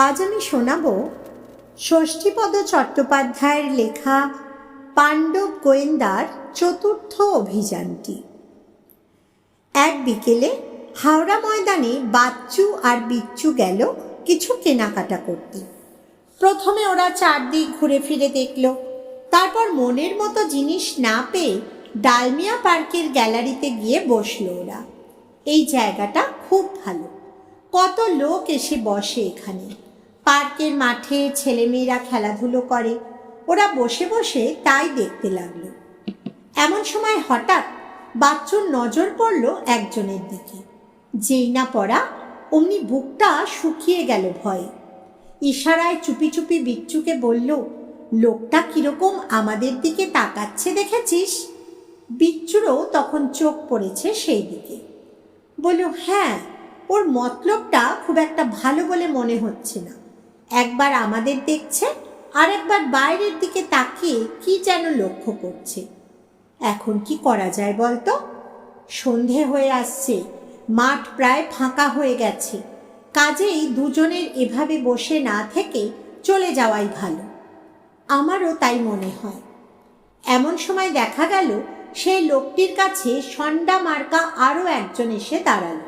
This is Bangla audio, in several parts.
আজ আমি শোনাব ষষ্ঠীপদ চট্টোপাধ্যায়ের লেখা পাণ্ডব গোয়েন্দার চতুর্থ অভিযানটি। এক বিকেলে হাওড়া ময়দানে বাচ্চু আর বিচ্চু গেল কিছু কেনাকাটা করতে। প্রথমে ওরা চারদিক ঘুরে ফিরে দেখল, তারপর মনের মতো জিনিস না পেয়ে ডালমিয়া পার্কের গ্যালারিতে গিয়ে বসলো ওরা। এই জায়গাটা খুব ভালো, কত লোক এসে বসে এখানে। পার্কের মাঠে ছেলেমেয়েরা খেলাধুলো করে, ওরা বসে বসে তাই দেখতে লাগলো। এমন সময় হঠাৎ বাচ্চুর নজর পড়ল একজনের দিকে। যেই না পড়া অমনি বুকটা শুকিয়ে গেল ভয়ে। ইশারায় চুপি চুপি বিচ্চুকে বলল, লোকটা কিরকম আমাদের দিকে তাকাচ্ছে দেখেছিস? বিচ্চুরও তখন চোখ পড়েছে সেই দিকে। বলল, হ্যাঁ, ওর মতলবটা খুব একটা ভালো বলে মনে হচ্ছে না। একবার আমাদের দেখছে আর একবার বাইরের দিকে তাকিয়ে কি যেন লক্ষ্য করছে। এখন কি করা যায় বলতো? সন্ধে হয়ে আসছে, মাঠ প্রায় ফাঁকা হয়ে গেছে। কাজেই দুজনের এভাবে বসে না থেকে চলে যাওয়াই ভালো। আমারও তাই মনে হয়। এমন সময় দেখা গেল সেই লোকটির কাছে সন্ডা মার্কা আরও একজন এসে দাঁড়ালো।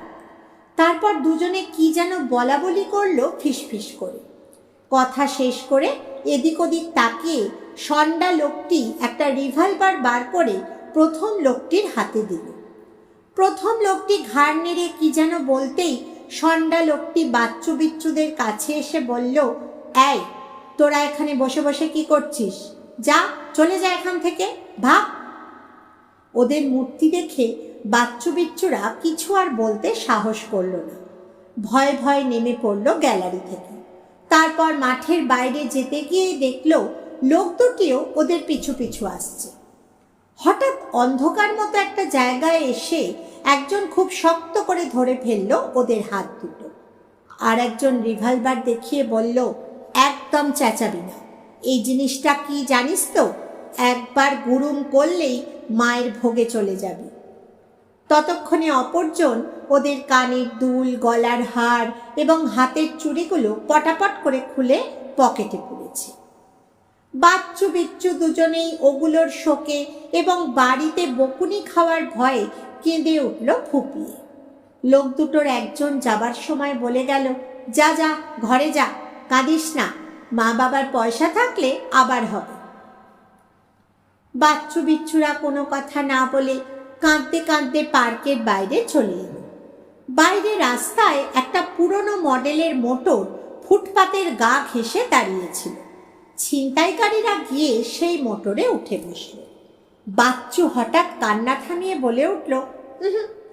তারপর দুজনে কি যেন বলা বলি করলো ফিসফিস করে। কথা শেষ করে এদিক ওদিক তাকিয়ে সন্ডা লোকটি একটা রিভলভার বার করে প্রথম লোকটির হাতে দিল। প্রথম লোকটি ঘাড় নেড়ে কি যেন বলতেই সন্ডা লোকটি বাচ্চু বিচ্চুদের কাছে এসে বলল, এই, তোরা এখানে বসে বসে কি করছিস? যা, চলে যা এখান থেকে, ভাগ। ওদের মূর্তি দেখে বাচ্চু বিচ্চুরা কিছু আর বলতে সাহস করল না। ভয়ে ভয়ে নেমে পড়ল গ্যালারি থেকে। তারপর মাঠের বাইরে যেতে গিয়ে দেখল লোক দুটিও ওদের পিছু পিছু আসছে। হঠাৎ অন্ধকার মতো একটা জায়গায় এসে একজন খুব শক্ত করে ধরে ফেলল ওদের হাত দুটো। আর একজন রিভলভার দেখিয়ে বলল, একদম চেঁচাবি না। এই জিনিসটা কি জানিস তো? একবার গুরুম করলেই মায়ের ভোগে চলে যাবে। ততক্ষণে অপরজন ওদের কানের দুল, গলার হার এবং হাতের চুড়িগুলো পটাপট করে খুলে পকেটে পুরেছে। বাচ্চু বিচ্চু দুজনেই ওগুলোর শোকে এবং বাড়িতে বকুনি খাওয়ার ভয়ে কেঁদে উঠল ফুপিয়ে। লোক দুটোর একজন যাবার সময় বলে গেল, যা যা, ঘরে যা, কাঁদিস না, মা বাবার পয়সা থাকলে আবার হবে। বাচ্চু বিচ্চুরা কোনো কথা না বলে কাঁদতে কাঁদতে পার্কের বাইরে চলে এলো। বাইরে রাস্তায় একটা পুরনো মডেলের মোটর ফুটপাতের গা ঘেঁষে দাঁড়িয়েছিল। ছিনতাইকারীরা গিয়ে সেই মোটরে উঠে বসল। বাচ্চু হঠাৎ কান্না থামিয়ে বলে উঠল,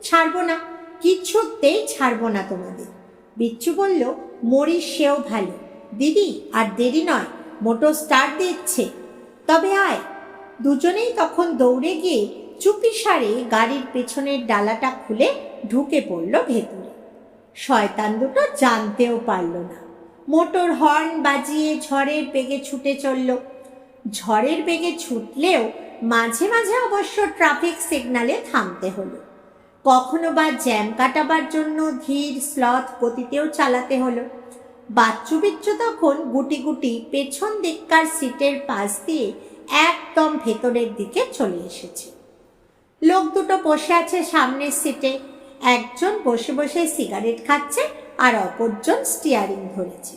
ছাড়বো না, কিছুতেই ছাড়বো না তোমাদের। বিচ্চু বলল, মরিস সেও ভালো। দিদি, আর দেরি নয়, মোটর স্টার্ট দিচ্ছে, তবে আয়। দুজনেই তখন দৌড়ে গিয়ে চুপিসারে গাড়ির পেছনের ডালাটা খুলে ঢুকে পড়ল ভেতরে। শয়তান দুটো জানতেও পারল না। মোটর হর্ন বাজিয়ে ঝড়ের বেগে ছুটে চলল। ঝড়ের বেগে ছুটলেও মাঝে মাঝে অবশ্য ট্রাফিক সিগনালে থামতে হলো। কখনো বা জ্যাম কাটাবার জন্য ধীর স্লথ গতিতেও চালাতে হলো। বাচ্চু বিচ্চু তখন গুটি গুটি পেছন দিককার সিটের পাশ দিয়ে একদম ভেতরের দিকে চলে এসেছে। লোক দুটো বসে আছে সামনের সিটে। একজন বসে বসে সিগারেট খাচ্ছে আর অপরজন স্টিয়ারিং ধরেছে।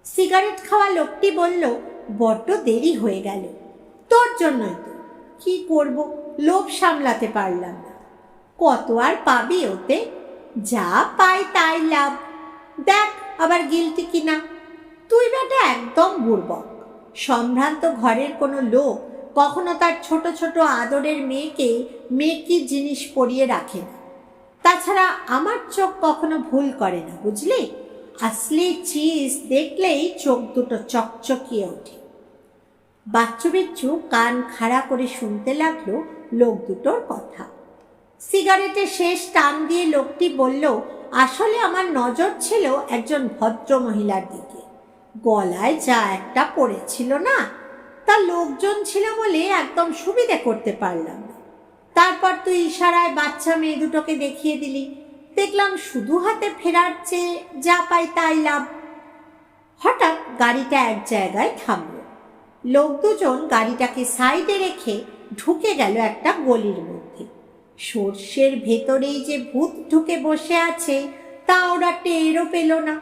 সিগারেট খাওয়া লোকটি বলল, বড্ড দেরি হয়ে গেল। তোর জন্যই তো। কি করব, লোভ সামলাতে পারলাম না। কত আর পাবি ওতে? যা পাই তাই লাভ। দেখ আবার গিলটি কিনা। তুই বেটা একদম বুড়বক। সম্ভ্রান্ত ঘরের কোনো লোক কখনো তার ছোট ছোট আদরের মেয়েকে মেকি জিনিস পরিয়ে রাখে না। তাছাড়া আমার চোখ কখনো ভুল করে না, বুঝলি? আসলে চিজ দেখলেই চোখ দুটো চকচকিয়ে ওঠে। বাচ্চু বিচ্চু কান খাড়া করে শুনতে লাগলো লোক দুটোর কথা। সিগারেটের শেষ টান দিয়ে লোকটি বলল, আসলে আমার নজর ছিল একজন ভদ্র মহিলার দিকে। গলায় যা একটা পড়েছিল না, তা লোকজন ছিল বলে একদম সুবিধে করতে পারলাম না। তারপর তুই ইশারায় বাচ্চা মেয়ে দুটোকে দেখিয়ে দিলি। দেখলাম শুধু হাতে ফেরার চেয়ে যা পাই তাই লাভ। হঠাৎ গাড়িটা এক জায়গায় থামল। লোক দুজন গাড়িটাকে সাইডে রেখে ঢুকে গেল একটা গলির মধ্যে। সর্ষের ভেতরেই যে ভূত ঢুকে বসে আছে তা ওরা টেরও পেল না।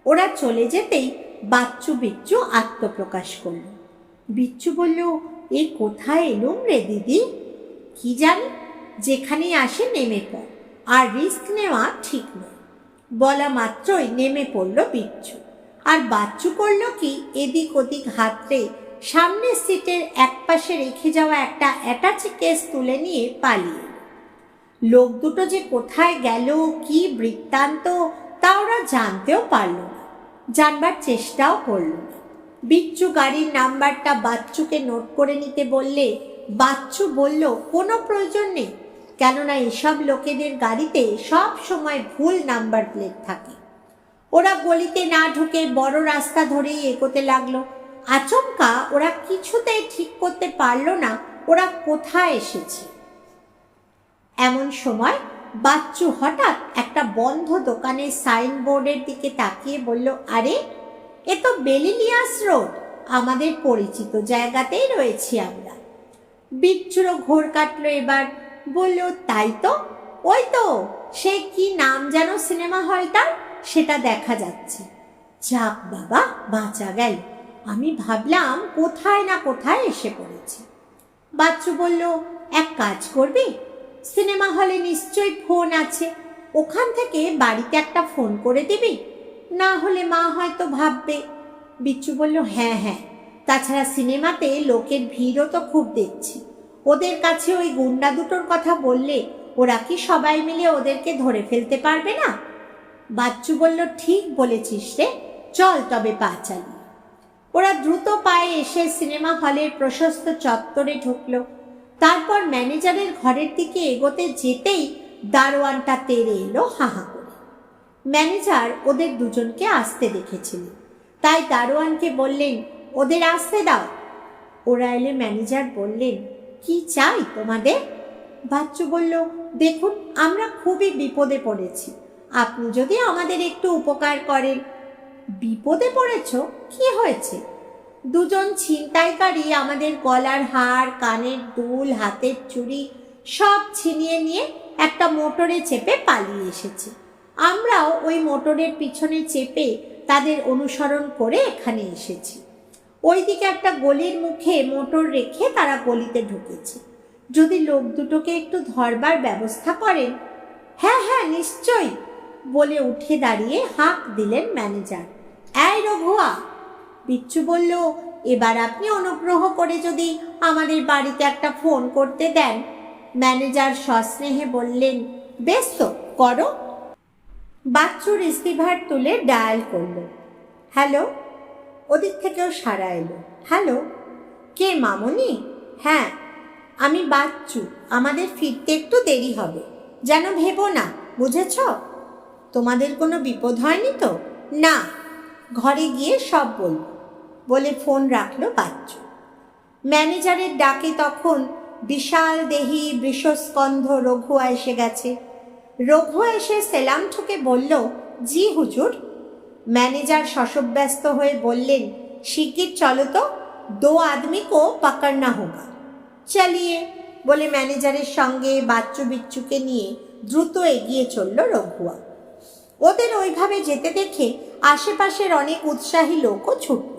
ওরা চলে যেতেই বাচ্চু বিচ্চু আত্মপ্রকাশ করল। বিচ্চু বলল, এ কোথায় এলুম রে দিদি? কি জানি, যেখানেই আসে নেমে পড়, আর রিস্ক নেওয়া ঠিক নয়। বলা মাত্রই নেমে পড়ল বিচ্ছু। আর বাচ্চু করল কি, এদিক ওদিক হাতড়ে সামনের সিটের এক পাশে রেখে যাওয়া একটা অ্যাটাচি কেস তুলে নিয়ে পালিয়ে। লোক দুটো যে কোথায় গেল, কি বৃত্তান্ত, তা ওরা জানতেও পারল না, জানবার চেষ্টাও করল না। বিচ্ছু গাড়ির নাম্বারটা বাচ্চুকে নোট করে নিতে বললে বাচ্চু বলল, কোনো প্রয়োজন নেই, কেননা এসব লোকেদের গাড়িতে সব সময় ভুল নাম্বার প্লেট থাকে। ওরা গলিতে না ঢুকে বড় রাস্তা ধরেই এগোতে লাগলো। আচমকা ওরা কিছুতেই ঠিক করতে পারল না ওরা কোথায় এসেছে। এমন সময় বাচ্চু হঠাৎ একটা বন্ধ দোকানের সাইনবোর্ডের দিকে তাকিয়ে বলল, আরে, এ তো বেলিলিয়াস রোড, আমাদের পরিচিত জায়গাতেই রয়েছি আমরা। বিচ্ছুরও ঘোর কাটলো এবার। বলল, তাই তো, ওই তো সে কি নাম যেন সিনেমা হলটা, সেটা দেখা যাচ্ছে। যাক বাবা, বাঁচা গেল, আমি ভাবলাম কোথায় না কোথায় এসে পড়েছি। বাচ্চু বলল, এক কাজ করবি, সিনেমা হলে নিশ্চয়ই ফোন আছে, ওখান থেকে বাড়িতে একটা ফোন করে দিবি, না হলে মা হয়তো ভাববে। বিচ্ছু বলল, হ্যাঁ হ্যাঁ, তাছাড়া সিনেমাতে লোকের ভিড়ও তো খুব দেখছি, ওদের কাছে ওই গুন্ডা দুটোর কথা বললে ওরা কি সবাই মিলে ওদেরকে ধরে ফেলতে পারবে না? বাচ্চু বলল, ঠিক বলেছিস রে, চল তবে পা চালিয়ে। ওরা দ্রুত পায়ে এসে সিনেমা হলের প্রশস্ত চত্বরে ঢুকল। তারপর ম্যানেজারের ঘরের দিকে এগোতে যেতেই দারোয়ানটা তেড়ে এলো হাহা করে। ম্যানেজার ওদের দুজনকে আসতে দেখেছিলেন, তাই দারোয়ানকে বললেন, ওদের আসতে দাও। ওরা এলে ম্যানেজার বললেন, কি চাই তোমাদের? বাচ্চু বলল, দেখুন, আমরা খুবই বিপদে পড়েছি, আপনি যদি আমাদের একটু উপকার করেন। বিপদে পড়েছ? কি হয়েছে? দুজন ছিনতাইকারী আমাদের গলার হার, কানের দুল, হাতের চুড়ি সব ছিনিয়ে নিয়ে একটা মোটরে চেপে পালিয়ে এসেছে। আমরাও ওই মোটরের পিছনে চেপে তাদের অনুসরণ করে এখানে এসেছি। ওইদিকে একটা গলির মুখে মোটর রেখে তারা গলিতে ঢুকেছে। যদি লোক দুটোকে একটু ধরবার ব্যবস্থা করেন। হ্যাঁ হ্যাঁ, নিশ্চয়ই, বলে উঠে দাঁড়িয়ে হাঁক দিলেন ম্যানেজার। এই রঘুয়া। বিচ্ছু বলল, এবার আপনি অনুগ্রহ করে যদি আমাদের বাড়িতে একটা ফোন করতে দেন। ম্যানেজার সস্নেহে বললেন, বেশ তো, করো। বাচ্চু রিসিভার তুলে ডায়াল করল। হ্যালো। ওদিক থেকেও সাড়া এলো। হ্যালো, কে মামনি? হ্যাঁ, আমি বাচ্চু, আমাদের ফিরতে একটু দেরি হবে, যেন ভেবো না, বুঝেছ? তোমাদের কোনো বিপদ হয়নি তো? না, ঘরে গিয়ে সব বলব, বলে ফোন রাখলো বাচ্চু। ম্যানেজারের ডাকে তখন বিশাল দেহি বৃষস্কন্ধ রঘুয়া এসে গেছে। রঘুয়া এসে সেলাম ঠুকে বলল, জি হুজুর। ম্যানেজার শশব্যস্ত হয়ে বললেন, শিগগির চলো তো, 2 आदमी को पकड़ना होगा। চালিয়ে, বলে ম্যানেজারের সঙ্গে বাচ্চু বিচ্চুকে নিয়ে দ্রুত এগিয়ে চলল রঘুয়া। ওদের ওইভাবে যেতে দেখে আশেপাশের অনেক উৎসাহী লোকও ছুটল।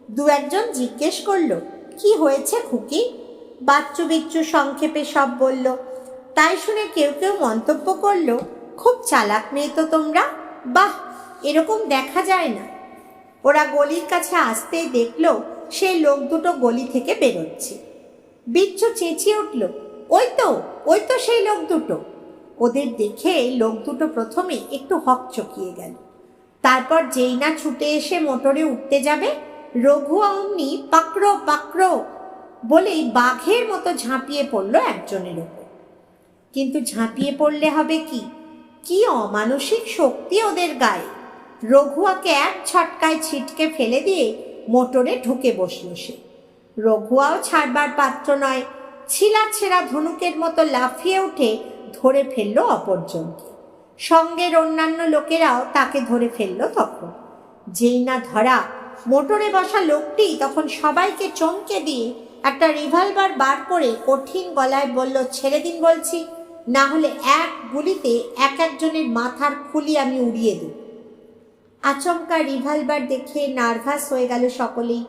2-1 জিজ্ঞেস করল, কি হয়েছে খুকি? বাচ্চু বিচ্চু সংক্ষেপে সব বলল। তাই শুনে কেউ কেউ মন্তব্য করল, খুব চালাক মেয়ে তো তোমরা, বাহ, এরকম দেখা যায় না। ওরা গলির কাছে আসতেই দেখল সেই লোক দুটো গলি থেকে বেরোচ্ছে। বিচ্ছু চেঁচিয়ে উঠল, ওই তো সেই লোক দুটো। ওদের দেখে লোক দুটো প্রথমে একটু হকচকিয়ে গেল। তারপর যেই না ছুটে এসে মোটরে উঠতে যাবে, রঘুয়া অমনি পাকড়ো পাকড়ো বলেই বাঘের মতো ঝাঁপিয়ে পড়ল একজনের ওপর। কিন্তু ঝাঁপিয়ে পড়লে হবে কি অমানসিক শক্তি ওদের গায়ে! রঘুয়াকে এক ছটকায় ছিটকে ফেলে দিয়ে মোটরে ঢুকে বসল সে। রঘুয়াও ছাড়বার পাত্র নয়, ছিলাছেঁড়া ধনুকের মতো লাফিয়ে উঠে ধরে ফেলল অপরজনকে। সঙ্গের অন্যান্য লোকেরাও তাকে ধরে ফেলল তখন। যেই না ধরা, মোটরে বসা লোকটি তখন সবাইকে চমকে দিয়ে একটা রিভলভার বার করে কঠিন গলায় বলল, ছেড়ে দিন বলছি, না হলে এক গুলিতে এক একজনের মাথার খুলি আমি উড়িয়ে দেব। আচমকা রিভলভার দেখে নার্ভাস হয়ে গেল সকলেই।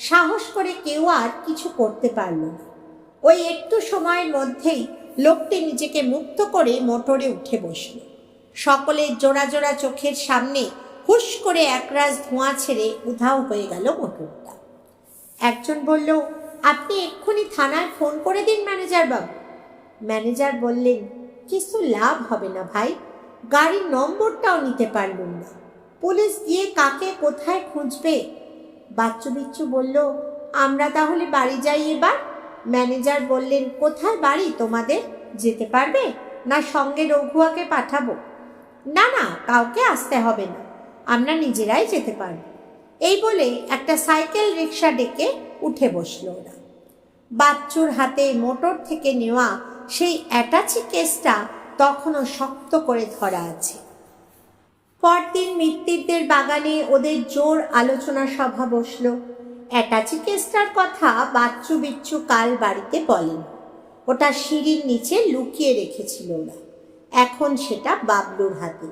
সাহস করে কেউ আর কিছু করতে পারল না। ওই একটু সময়ের মধ্যেই লোকটি নিজেকে মুক্ত করে মোটরে উঠে বসল। সকলের জোড়া জোড়া চোখের সামনে হুশ করে একরাশ ধোঁয়া ছেড়ে উধাও হয়ে গেল মোটরটা। একজন বলল, আপনি এক্ষুনি থানায় ফোন করে দিন ম্যানেজার বাবু। ম্যানেজার বললেন, কিছু লাভ হবে না ভাই, গাড়ির নম্বরটাও নিতে পারলুম না, পুলিশ গিয়ে কাকে কোথায় খুঁজবে। বাচ্চু বিচ্চু বলল, আমরা তাহলে বাড়ি যাই এবার। ম্যানেজার বললেন, কোথায় বাড়ি তোমাদের, যেতে পারবে না সঙ্গে রঘুয়াকে পাঠাবো? না না, কাউকে আসতে হবে না, আমরা নিজেরাই যেতে পারব। এই বলে একটা সাইকেল রিক্সা ডেকে উঠে বসল ওরা। বাচ্চুর হাতে মোটর থেকে নেওয়া সেই অ্যাটাচি কেসটা তখনও শক্ত করে ধরা আছে। পরদিন মিত্তিরদের বাগানে ওদের জোর আলোচনা সভা বসল। অ্যাটাচি কেসটার কথা বাচ্চু বিচ্চু কাল বাড়িতে বলেন। ওটা সিঁড়ির নিচে লুকিয়ে রেখেছিল ওরা, এখন সেটা বাবলুর হাতে।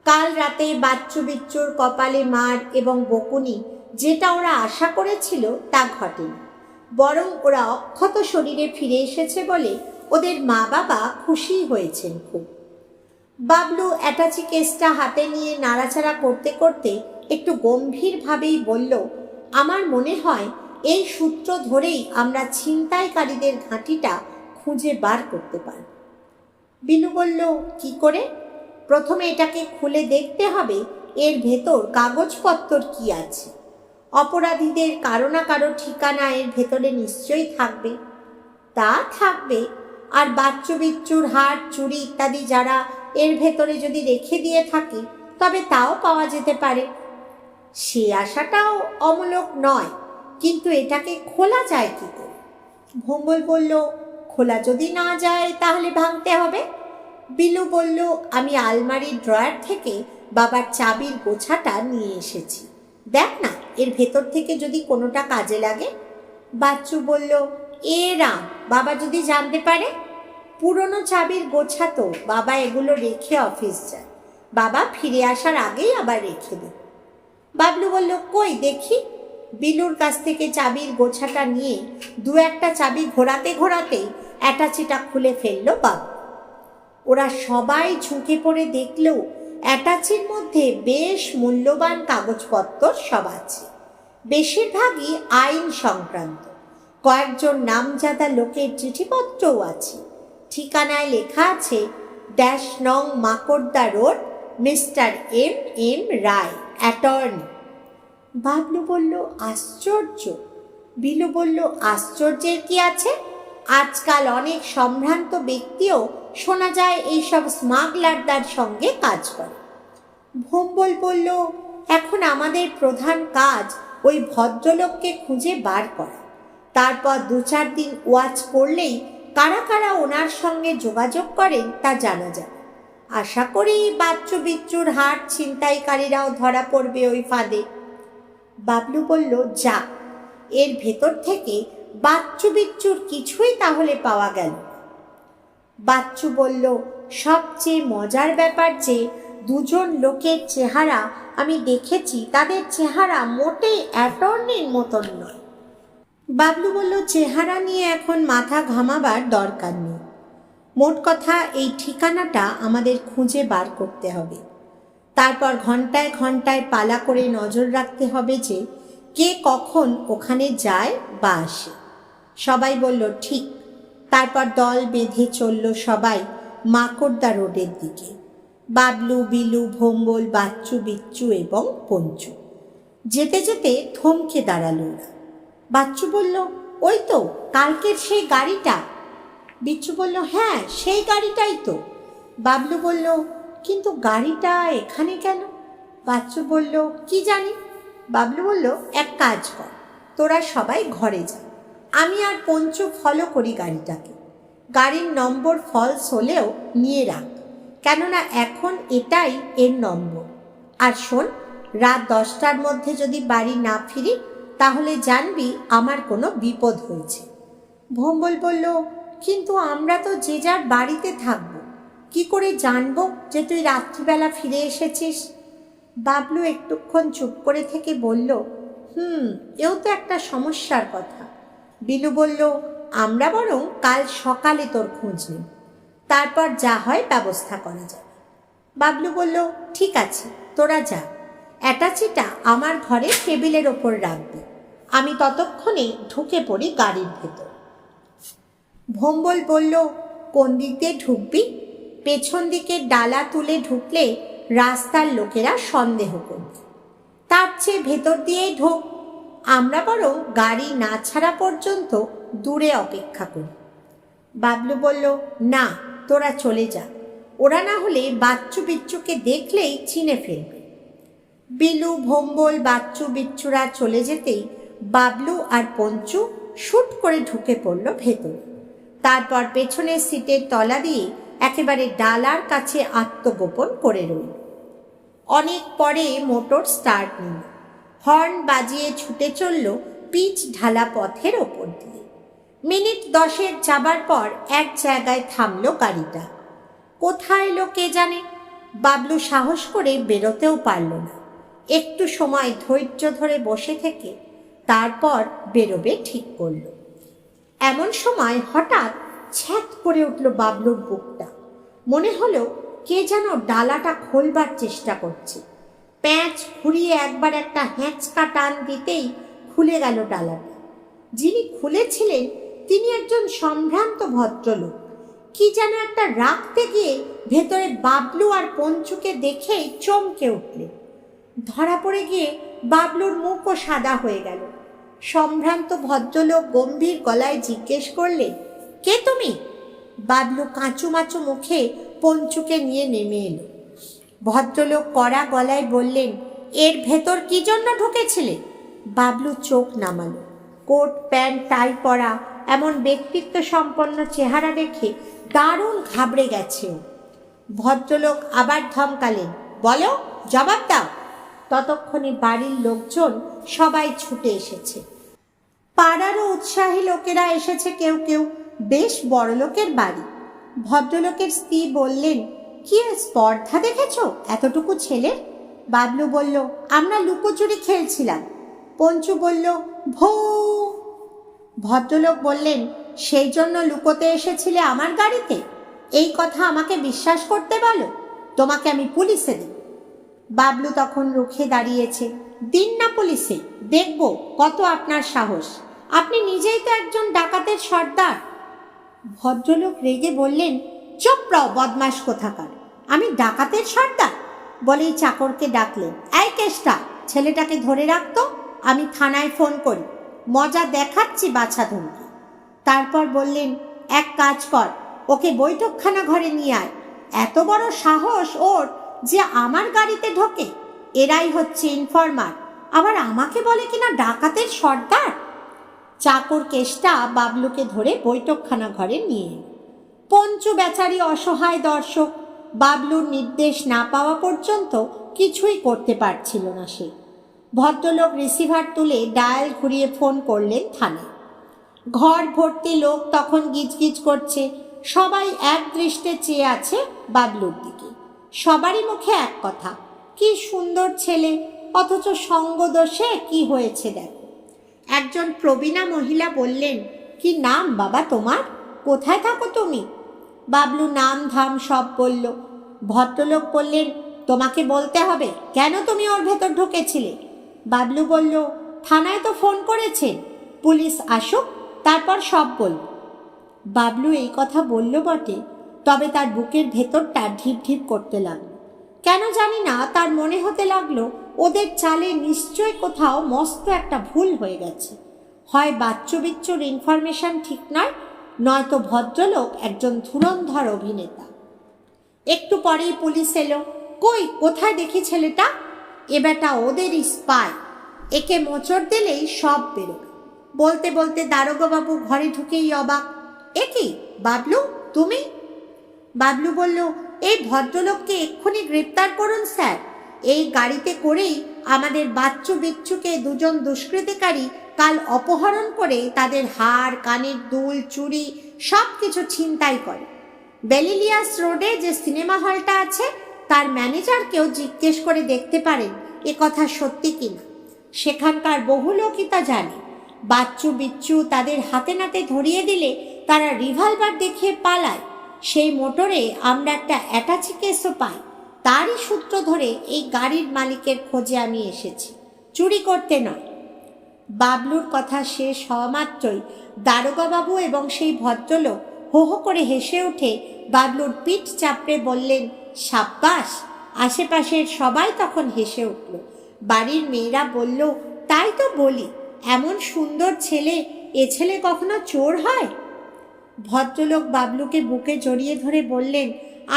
কাল রাতে বাচ্চু বিচ্চুর কপালে মার এবং বকুনি, যেটা ওরা আশা করেছিল তা ঘটেনি, বরং ওরা অক্ষত শরীরে ফিরে এসেছে বলে ওদের মা বাবা খুশি হয়েছেন খুব। বাবলু অ্যাটাচি কেসটা হাতে নিয়ে নাড়াচাড়া করতে করতে একটু গম্ভীরভাবেই বলল, আমার মনে হয় এই সূত্র ধরেই আমরা ছিনতাইকারীদের ঘাঁটিটা খুঁজে বার করতে পারি। বিনু বলল, কি করে? প্রথমে এটাকে খুলে দেখতে হবে এর ভেতর কাগজপত্র কি আছে। অপরাধীদের কারো না কারো ঠিকানা এর ভেতরে নিশ্চয়ই থাকবে। তা থাকবে, আর বাচ্চু বিচ্চুর হাট চুড়ি ইত্যাদি যারা এর ভেতরে যদি রেখে দিয়ে থাকে তবে তাও পাওয়া যেতে পারে। সে আশাটাও অমূলক নয়, কিন্তু এটাকে খোলা যায় কি করে? ভোম্বল বলল, খোলা যদি না যায় তাহলে ভাঙতে হবে। বিলু বলল, আমি আলমারির ড্রয়ার থেকে বাবার চাবির গোছাটা নিয়ে এসেছি, দেখ না এর ভেতর থেকে যদি কোনোটা কাজে লাগে। বাচ্চু বলল, এ রাম, বাবা যদি জানতে পারে? পুরনো চাবির গোছা তো, বাবা এগুলো রেখে অফিস যায়, বাবা ফিরে আসার আগেই আবার রেখে দেয়। বাবলু বলল, কই দেখি। বিলুর কাছ থেকে চাবির গোছাটা নিয়ে দু একটা চাবি ঘোরাতে ঘোরাতেই অ্যাটাচিটা খুলে ফেললো বাবু। ওরা সবাই ঝুঁকে পড়ে দেখলেও অ্যাটাচির মধ্যে বেশ মূল্যবান কাগজপত্র সব আছে, বেশিরভাগই আইন সংক্রান্ত। কয়েকজন নামজাদা লোকের চিঠিপত্রও আছে। ঠিকানায় লেখা আছে, ড্যাশ নং মাকড়দা রোড, মিস্টার এম এম রায়, অ্যাটর্নি। বাবলু বলল, আশ্চর্য। বিলু বলল, আশ্চর্যের কি আছে? আজকাল অনেক সম্ভ্রান্ত ব্যক্তিও শোনা যায় এইসব স্মাগলারদের সঙ্গে কাজ করে। ভোম্বল বলল, এখন আমাদের প্রধান কাজ ওই ভদ্রলোককে খুঁজে বার করা, তারপর 2-4 দিন ওয়াচ করলেই কারা কারা ওনার সঙ্গে যোগাযোগ করেন তা জানা যায়। আশা করি বাচ্চু বিচ্চুর হাট ছিনতাইকারীরাও ধরা পড়বে ওই ফাঁদে। বাবলু বলল, যাক, এর ভেতর থেকে বাচ্চু বিচ্চুর কিছুই তাহলে পাওয়া গেল। বাচ্চু বলল, সবচেয়ে মজার ব্যাপার যে 2জন লোকের চেহারা আমি দেখেছি, তাদের চেহারা মোটেই অ্যাটর্নির মতন নয়। বাবলু বলল, চেহারা নিয়ে এখন মাথা ঘামাবার দরকার নেই, মোট কথা এই ঠিকানাটা আমাদের খুঁজে বার করতে হবে। তারপর ঘন্টায় ঘন্টায় পালা করে নজর রাখতে হবে যে কে কখন ওখানে যায় বা আসে। সবাই বলল, ঠিক। তারপর দল বেঁধে চলল সবাই মাকড়দা রোডের দিকে। বাবলু, বিলু, ভোম্বল, বাচ্চু বিচ্চু এবং পঞ্চু। যেতে যেতে থমকে দাঁড়ালো ওরা। বাচ্চু বলল, ওই তো কালকের সেই গাড়িটা। বিচ্চু বলল, হ্যাঁ সেই গাড়িটাই তো। বাবলু বলল, কিন্তু গাড়িটা এখানে কেন? বাচ্চু বলল, কি জানি। বাবলু বলল, এক কাজ কর, তোরা সবাই ঘরে যা, আমি আর পঞ্চু ফলো করি গাড়িটাকে। গাড়ির নম্বর ফলস হলেও নিয়ে রাখ, কেননা এখন এটাই এর নম্বর। আর শোন, রাত 10টার মধ্যে যদি বাড়ি না ফিরি তাহলে জানবি আমার কোনো বিপদ হয়েছে। ভম্বল বলল, কিন্তু আমরা তো যে যার বাড়িতে থাকব, কি করে জানবো যে তুই রাত্রিবেলা ফিরে এসেছিস? বাবলু একটুক্ষণ চুপ করে থেকে বলল, এও তো একটা সমস্যার কথা। বিলু বলল, আমরা বরং কাল সকালে তোর খোঁজ নেব, তারপর যা হয় ব্যবস্থা করা যাবে। বাবলু বলল, ঠিক আছে, তোরা যা, অ্যাটাচিটা আমার ঘরে টেবিলের ওপর রাখবি, আমি ততক্ষণে ঢুকে পড়ি গাড়ির ভেতর। ভম্বল বলল, কোন দিক দিয়ে ঢুকবি? পেছন দিকে ডালা তুলে ঢুকলে রাস্তার লোকেরা সন্দেহ করবে, তার চেয়ে ভেতর দিয়েই ঢোক। আমরা বরং গাড়ি না ছাড়া পর্যন্ত দূরে অপেক্ষা করি। বাবলু বলল, না, তোরা চলে যা, ওরা না হলে বাচ্চু বিচ্চুকে দেখলেই চিনে ফেলবে। বিলু, ভম্বল, বাচ্চু বিচ্চুরা চলে যেতেই বাবলু আর পঞ্চু শুট করে ঢুকে পড়ল ভেতরে। তারপর পেছনের সিটের তলা দিয়ে একেবারে ডালার কাছে আত্মগোপন করে রইল। অনেক পরে মোটর স্টার্ট নিল, হর্ন বাজিয়ে ছুটে চলল পিচ ঢালা পথের ওপর দিয়ে। মিনিট 10 যাবার পর এক জায়গায় থামল গাড়িটা। কোথায় এলো কে জানে। বাবলু সাহস করে বেরোতেও পারল না। একটু সময় ধৈর্য ধরে বসে থেকে তারপর বেরোবে ঠিক করল। এমন সময় হঠাৎ ছ্যাঁক করে উঠল বাবলুর বুকটা। মনে হলো কে যেন ডালাটা খোলবার চেষ্টা করছে। প্যাঁচ ঘুরিয়ে একবার একটা হ্যাঁচকা টান দিতেই খুলে গেল ডালাটা। যিনি খুলেছিলেন তিনি একজন সম্ভ্রান্ত ভদ্রলোক। কি যেন একটা রাখতে গিয়ে ভেতরে বাবলু আর পঞ্চুকে দেখেই চমকে উঠলেন। ধরা পড়ে গিয়ে বাবলুর মুখও সাদা হয়ে গেল। সম্ভ্রান্ত ভদ্রলোক গম্ভীর গলায় জিজ্ঞেস করলেন, কে তুমি? বাবলু কাঁচুমাচু মুখে পঞ্চুকে নিয়ে নেমে এলো। ভদ্রলোক কড়া গলায় বললেন, এর ভেতর কি জন্য ঢুকেছিলে? বাবলু চোখ নামালো। কোট প্যান্ট টাই পরা এমন ব্যক্তিত্ব সম্পন্ন চেহারা দেখে দারুণ ঘাবড়ে গেছে ও। ভদ্রলোক আবার ধমকালেন, বলো, জবাব দাও। ততক্ষণে বাড়ির লোকজন সবাই ছুটে এসেছে। পাড়ারও উৎসাহী লোকেরা এসেছে, কেউ কেউ বেশ বড় লোকের বাড়ি। ভদ্রলোকের স্ত্রী বললেন, কি স্পর্ধা দেখেছ এতটুকু ছেলে? বাবলু বলল, আমরা লুকোচুরি খেলছিলাম। পঞ্চু বলল, ভৌ। ভদ্রলোক বললেন, সেই জন্য লুকোতে এসেছিলে আমার গাড়িতে? এই কথা আমাকে বিশ্বাস করতে বলো, তোমাকে আমি পুলিশে দিই। বাবলু তখন রুখে দাঁড়িয়েছে। দিন না পুলিশে, দেখব কত আপনার সাহস। আপনি নিজেই তো একজন ডাকাতের সর্দার। ভদ্রলোক রেগে বললেন, চুপ রও বদমাশ কোথাকার, আমি ডাকাতের সর্দার? বলেই চাকরকে ডাকলেন, এই কেষ্টা, ছেলেটাকে ধরে রাখতো, আমি থানায় ফোন করি, মজা দেখাচ্ছি বাছা ধমকি। তারপর বললেন, এক কাজ কর, ওকে বৈঠকখানা ঘরে নিয়ে আয়। এত বড় সাহস ওর যে আমার গাড়িতে ঢোকে। এরাই হচ্ছে ইনফরমার, আবার আমাকে বলে কিনা ডাকাতের সর্দার। চাকর কেষ্টা বাবলুকে ধরে বৈঠকখানা ঘরে নিয়ে এল। পঞ্চু বেচারি অসহায় দর্শক, বাবলুর নির্দেশ না পাওয়া পর্যন্ত কিছুই করতে পারছিল না সে। ভদ্রলোক রিসিভার তুলে ডায়াল ঘুরিয়ে ফোন করলেন থানায়। ঘর ভর্তি লোক তখন গিজগিজ করছে, সবাই এক দৃষ্টে চেয়ে আছে বাবলুর দিকে। সবারই মুখে এক কথা, কি সুন্দর ছেলে, অথচ সঙ্গদোষে কি হয়েছে দেখো। একজন প্রবীণা মহিলা বললেন, কি নাম বাবা তোমার? কোথায় থাকো তুমি? বাবলু নাম ধাম সব বলল। ভদ্রলোক বললেন, তোমাকে বলতে হবে কেন তুমি ওর ভেতর ঢুকেছিলে? বাবলু বলল, থানায় তো ফোন করেছেন, পুলিশ আসুক তারপর সব বলব। বাবলু এই কথা বলল বটে, তবে তার বুকের ভেতরটা ঢিপ ঢিপ করতে লাগলো। কেন জানি না, তার মনে হতে লাগলো ওদের চালে নিশ্চয় কোথাও মস্ত একটা ভুল হয়ে গেছে। হয় বাচ্চু বিচ্চুর ইনফরমেশন ঠিক নয়, নয়তো ভদ্রলোক একজন ধুরন্ধর অভিনেতা। একটু পরেই পুলিশ এলো। কই, কোথায় দেখি ছেলেটা? এ বেটা ওদেরই স্পাই, একে মোচড় দিলেই সব বেরোবে। বলতে বলতে দারোগাবাবু ঘরে ঢুকেই অবাক, এ কি বাবলু, তুমি? বাবলু বলল, এই ভদ্রলোককে এক্ষুনি গ্রেপ্তার করুন স্যার, এই গাড়িতে করেই আমাদের বাচ্চু বিচ্ছুকে দুজন দুষ্কৃতিকারী কাল অপহরণ করে তাদের হাড়, কানের দুল, চুড়ি সব কিছু ছিনতাই করে। বেলিলিয়াস রোডে যে সিনেমা হলটা আছে তার ম্যানেজারকেও জিজ্ঞেস করে দেখতে পারেন এ কথা সত্যি কিনা। সেখানকার বহু লোকই তা জানে। বাচ্চু বিচ্ছু তাদের হাতে নাতে ধরিয়ে দিলে তারা রিভলভার দেখিয়ে পালায়। সেই মোটরে আমরা একটা অ্যাটাচি কেসও পাই। তারই সূত্র ধরে এই গাড়ির মালিকের খোঁজে আমি এসেছি, চুরি করতে নয়। বাবলুর কথা শেষ হওয়া মাত্রই দারোগাবাবু এবং সেই ভদ্রলোক হো হো করে হেসে উঠে বাবলুর পিঠ চাপড়ে বললেন, সাব্বাস। আশেপাশের সবাই তখন হেসে উঠল। বাড়ির মেয়েরা বলল, তাই তো বলি, এমন সুন্দর ছেলে, এ ছেলে কখনো চোর হয়? ভদ্রলোক বাবলুকে বুকে জড়িয়ে ধরে বললেন,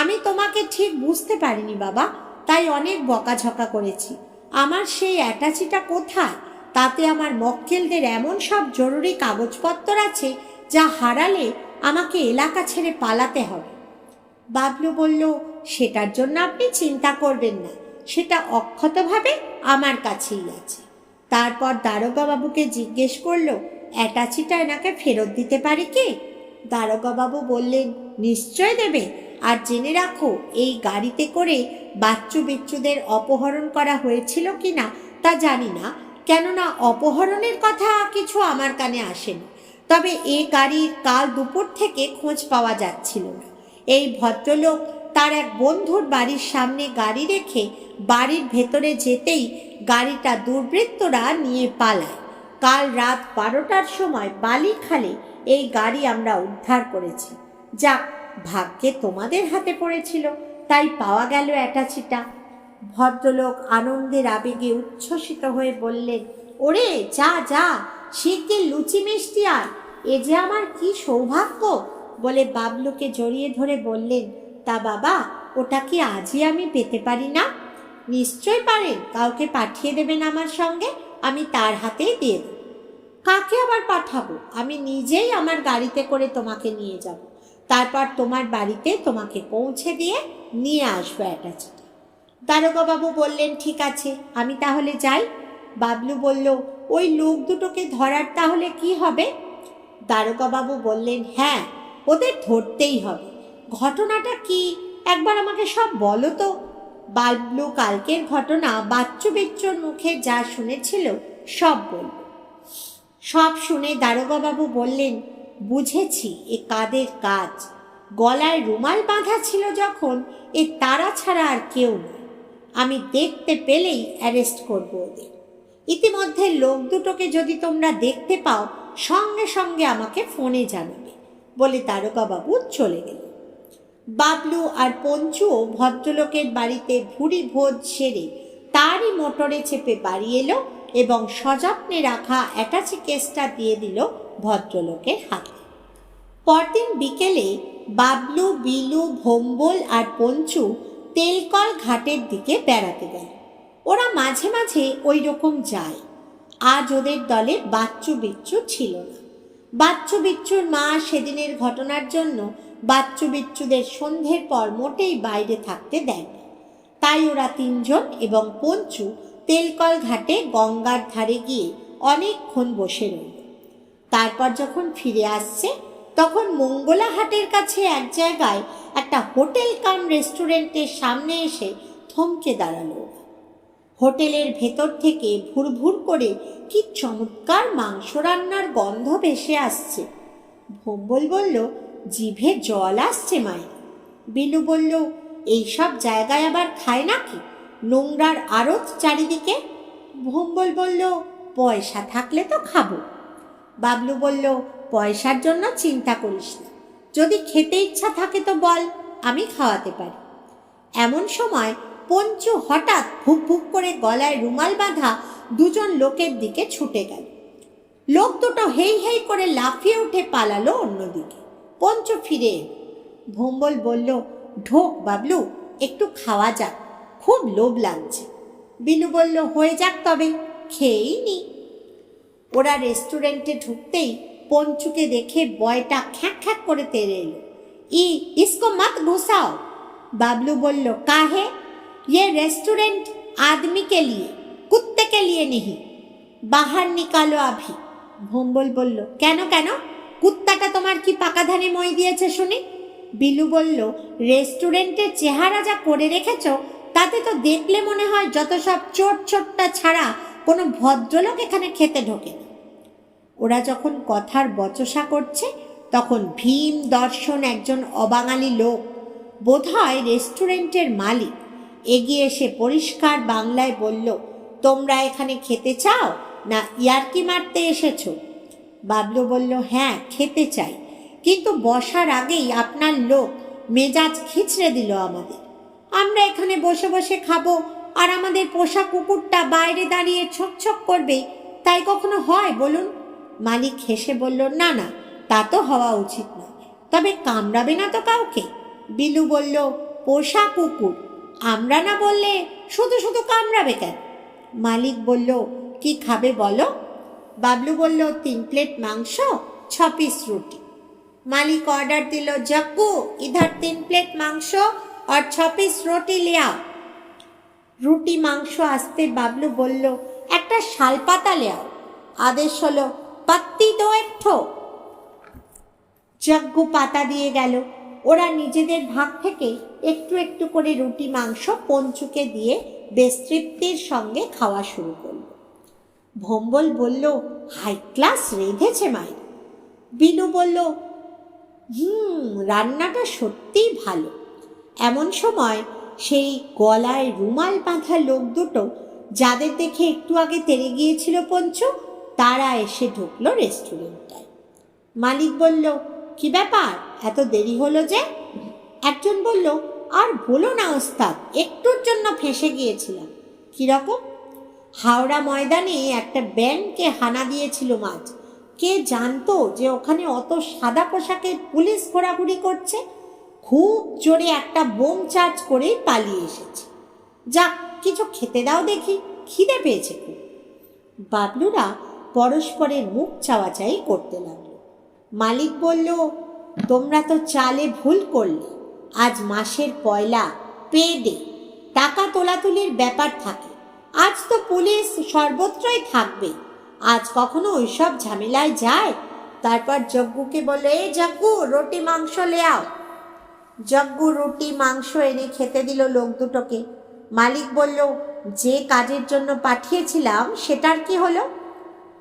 আমি তোমাকে ঠিক বুঝতে পারিনি বাবা, তাই অনেক বকাঝকা করেছি। আমার সেই অ্যাটাচিটা কোথায়? তাতে আমার মক্কেলদের এমন সব জরুরি কাগজপত্র আছে যা হারালে আমাকে এলাকা ছেড়ে পালাতে হবে। বাবলু বলল, সেটার জন্য আপনি চিন্তা করবেন না, সেটা অক্ষতভাবে আমার কাছেই আছে। তারপর দারোগাবাবুকে জিজ্ঞেস করলো, অ্যাটাচিটা এনাকে ফেরত দিতে পারি কি? দারোগাবাবু বললেন, নিশ্চয় দেবে। আর জেনে রাখো, এই গাড়িতে করে বাচ্চু বিচ্ছুদের অপহরণ করা হয়েছিল কিনা তা জানি না, কেননা অপহরণের কথা কিছু আমার কানে আসেনি। তবে এ গাড়ির কাল দুপুর থেকে খোঁজ পাওয়া যাচ্ছিল না। এই ভদ্রলোক তার এক বন্ধুর বাড়ির সামনে গাড়ি রেখে বাড়ির ভেতরে যেতেই গাড়িটা দুর্বৃত্তরা নিয়ে পালায়। কাল রাত 12টার সময় বালিখালে এই গাড়ি আমরা উদ্ধার করেছি। যাক, ভাগ্যে তোমাদের হাতে পড়েছিল, তাই পাওয়া গেল অ্যাটাচিটা। ভদ্রলোক আনন্দের আবেগে উচ্ছ্বসিত হয়ে বললেন, ওরে যা যা, শিগগির লুচি মিষ্টি আর, এ যে আমার কি সৌভাগ্য। বলে বাবলুকে জড়িয়ে ধরে বললেন, তা বাবা, ওটা কি আজই আমি পেতে পারি না? নিশ্চয় পারেন, কাউকে পাঠিয়ে দেবেন আমার সঙ্গে, আমি তার হাতেই দিয়ে দেব। কাকে আবার পাঠাবো? আমি নিজেই আমার গাড়িতে করে তোমাকে নিয়ে যাব, তারপর তোমার বাড়িতে তোমাকে পৌঁছে দিয়ে নিয়ে আসবো অ্যাটাচিটা। দারোগাবাবু বললেন, ঠিক আছে, আমি তাহলে যাই। বাবলু বলল, ওই লোক দুটোকে ধরার তাহলে কি হবে? দারোগাবাবু বললেন, হ্যাঁ, ওদের ধরতেই হবে। ঘটনাটা কি একবার আমাকে সব বলো তো। বাবলু কালকের ঘটনা বাচ্চু বিচ্চুর মুখে যা শুনেছিল সব বলল। সব শুনে দারোগাবাবু বললেন, বুঝেছি, এ কাদের কাজ। গলায় রুমাল বাঁধা ছিল যখন, এ তারা ছাড়া আর কেউ নয়। আমি দেখতে পেলেই অ্যারেস্ট করবো ওদের। ইতিমধ্যে লোক দুটোকে যদি তোমরা দেখতে পাও, সঙ্গে সঙ্গে আমাকে ফোনে জানাবে। বলে দারোগাবাবু চলে গেল। বাবলু আর পঞ্চুও ভদ্রলোকের বাড়িতে ভুরি ভোজ সেরে তারই মোটরে চেপে বাড়ি এলো এবং সযত্নে রাখা অ্যাটাচি কেসটা দিয়ে দিল ভদ্রলোকের হাতে। পরদিন বিকেলে বাবলু, বিলু, ভোম্বল আর পঞ্চু তেলকল ঘাটের দিকে বেড়াতে গেল। ওরা মাঝে মাঝে ওই রকম যায়। আজ ওদের দলে বাচ্চু বিচ্ছু ছিল না। বাচ্চু বিচ্ছুর মা সেদিনের ঘটনার জন্য বাচ্চু বিচ্ছুদের সন্ধ্যের পর মোটেই বাইরে থাকতে দেয় না। তাই ওরা তিনজন এবং পঞ্চু তেলকল ঘাটে গঙ্গার ধারে গিয়ে অনেকক্ষণ বসে রইল। তারপর যখন ফিরে আসছে, তখন মঙ্গলা হাটের কাছে এক জায়গায় একটা হোটেল কাম রেস্টুরেন্টের সামনে এসে থমকে দাঁড়ালো। হোটেলের ভেতর থেকে ভুরভুর করে কি চমৎকার মাংস রান্নার গন্ধ ভেসে আসছে। ভোম্বল বলল, জিভে জল আসছে মায়ের। বিলু বলল, এইসব জায়গায় আবার খায় নাকি? নোংরার আড়ত চারিদিকে। ভোম্বল বলল, পয়সা থাকলে তো খাবো। বাবলু বলল, পয়সার জন্য চিন্তা করিস না, যদি খেতে ইচ্ছা থাকে তো বল, আমি খাওয়াতে পারি। এমন সময় পঞ্চু হঠাৎ ভুক ভুক করে গলায় রুমাল বাঁধা দুজন লোকের দিকে ছুটে গেল। লোক দুটো হেই হেই করে লাফিয়ে উঠে পালালো অন্যদিকে। পঞ্চু ফিরে এল। ভোম্বল বলল, ঢোক বাবলু, একটু খাওয়া যাক, খুব লোভ লাগছে। বিলু বলল, হয়ে যাক, তবে খেয়েই নি। ওরা রেস্টুরেন্টে ঢুকতেই পঞ্চুকে দেখে বয়টা খ্যাঁক খ্যাঁক করে তেড়ে এলো। ইসকো মত ঘুসাও। বাবলু বলল, কাহে? ये रेस्टोरेंट आदमी के लिए कुत्ते के लिए नहीं, बाहर निकालो अभी। ভম্বল বলল, কেন কেন? কুত্তাটা তোমার কি পাকা ধানে মই দিয়েছে শুনি? বিলু বলল, রেস্টুরেন্টের চেহারা যা করে রেখেছ তাতে তো দেখলে মনে হয় যত সব চোট ছোট্টা ছাড়া কোনো ভদ্রলোক এখানে খেতে ঢোকে না। ওরা যখন কথার বচসা করছে তখন ভীম দর্শন একজন অবাঙালি লোক, বোধহয় রেস্টুরেন্টের মালিক, এগিয়ে এসে পরিষ্কার বাংলায় বলল, তোমরা এখানে খেতে চাও না ইয়ার্কি মারতে এসেছ? বাবলু বলল, হ্যাঁ খেতে চাই, কিন্তু বসার আগেই আপনার লোক মেজাজ খিচড়ে দিল আমাদের। আমরা এখানে বসে বসে খাবো আর আমাদের পোষা কুকুরটা বাইরে দাঁড়িয়ে ছকছক করবে, তাই কখনো হয় বলুন? মালিক হেসে বলল, না না, তা তো হওয়া উচিত নয়, তবে কামড়াবে না তো কাউকে? বিলু বলল, পোষা কুকুর, আমরা না বললে শুধু শুধু কামড়াবে কেন? মালিক বলল, কি খাবে বলো? বাবলু বলল, 3 প্লেট মাংস, 6 পিস রুটি। মালিক অর্ডার দিল, জগ্গু ইধার 3 প্লেট মাংস আর 6 পিস রুটি ले आओ। রুটি মাংস আসতে বাবলু বলল, একটা শালপাতা ले आओ। আদেশ হলো, পাত্তি দো একঠো। জগ্গু পাতা দিয়ে গেল। ওরা নিজেদের ভাগ থেকে একটু একটু করে রুটি মাংস পঞ্চুকে দিয়ে বেশ তৃপ্তির সঙ্গে খাওয়া শুরু করল। ভম্বল বলল, হাই ক্লাস রেঁধেছে মায়ের। বিনু বলল, রান্নাটা সত্যিই ভালো। এমন সময় সেই গলায় রুমাল বাঁধা লোক দুটো, যাদের দেখে একটু আগে তেড়ে গিয়েছিল পঞ্চু, তারা এসে ঢুকলো রেস্টুরেন্টটায়। মালিক বলল, কি ব্যাপার, এত দেরি হলো যে? একজন বলল, আর বলো না ওস্তাদ, একটুর জন্য ফেঁসে গিয়েছিলাম। কিরকম? হাওড়া ময়দানে একটা ব্যাংকে হানা দিয়েছিল মাছ। কে জানতো যে ওখানে অত সাদা পোশাকের পুলিশ ঘোরাঘুরি করছে? খুব জোরে একটা বোম চার্জ করেই পালিয়ে এসেছে। যাক, কিছু খেতে দাও দেখি, খিদে পেয়েছে খুব। বাবলুরা পরস্পরের মুখ চাওয়াচাই করতে লাগলো। মালিক বলল, তোমরা তো চালে ভুল করলে, আজ মাসের পয়লা, পে ডে, টাকা তোলাতুলির ব্যাপার থাকে। আজ তো পুলিশ সর্বত্রই থাকবে, আজ কখনো ওইসব ঝামেলায় যায়? তারপর জগ্গুকে বলল, এই জগ্গু রুটি মাংস ले आओ। জগ্গু রুটি মাংস এনে খেতে দিল লোক দুটোকে। মালিক বলল, যে কাজের জন্য পাঠিয়েছিলাম সেটার কি হলো?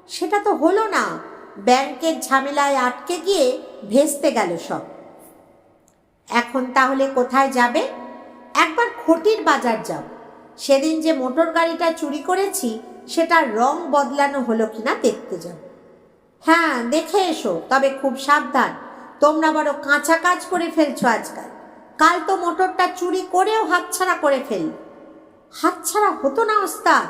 সেটা তো হলো না, ব্যাংকের ঝামেলায় আটকে গিয়ে ভেস্তে গেল সব। এখন তাহলে কোথায় যাবে? একবার খটির বাজার যাও। সেদিন যে মোটর গাড়িটা চুরি করেছি সেটার রং বদলানো হলো কিনা দেখতে যাও। হ্যাঁ দেখে এসো, তবে খুব সাবধান, তোমরা বড় কাঁচা কাজ করে ফেলছো আজকাল। কাল তো মোটরটা চুরি করেও হাতছাড়া করে ফেলল। হাতছাড়া হতো না ওস্তাদ,